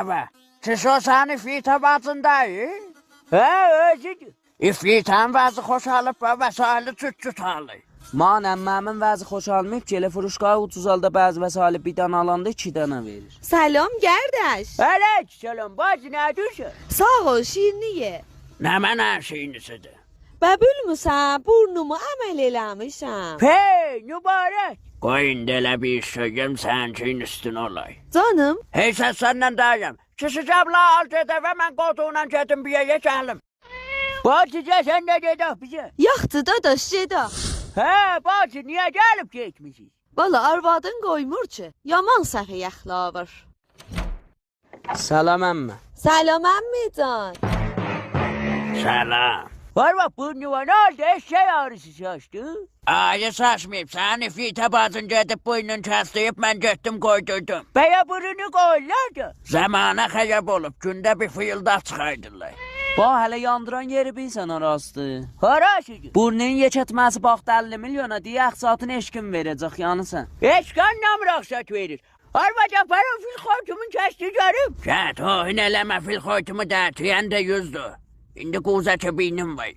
Evet. Siz o seni fita batındayı. He özüdür. Fitan vazı xoşalıp və vəsaili tut-tutalı. Man əmməmin vəzi xoşalmayıb ki, elə furuşqaya 30 alda bəzi vəsaili bir dana alanda 2 dana verir. سلام گردش. Aleykümselam, bacı nə düşür? Sağ ol şirniye. Nə mənə şeyinisidir? Bəbülmüsən, burnumu əməl eləmişəm. Hey, mübarək. Qoy indi elə bir iş söyləyim sənin üstün olay. Canım, Hey sən səndən dayım. Çısıcabla al gedə və mən qoduğuna gedim bir yerə gəlim. Bacıca sən nə gedək bizə? yaxdı da daşıda. Hə, bacı, niyə gəlib getmişik? Valla arvadın qoymur ki, yaman səfi əxlavır. Salam əmmə. Salam əmmican. Salam. Var bax, burnuva nə oldu? Eşək ağrısı saçdı. Ayı saçmayıb. Səni fita bacın gedib boynunu kəsləyib mən getdim qoydurdum. Bəyə burunu qoyurlar da. Zamana xəyab olub. Gündə bir fıyıldak çıxaydırlar. Bax, hələ yandıran yeri bilsən arasıdır. Harasıdır? Burnun yekətməsi baxdı 50 milyona, deyə əxsatını eşkin verəcək yanısan. Eşkan namır əxsat verir. Arvaca para fil xoytumun kəsdi görüb. Gət, oyun eləmə fil xoytumu dərtiyən də yüzdür. İndi quza çəbiynim var.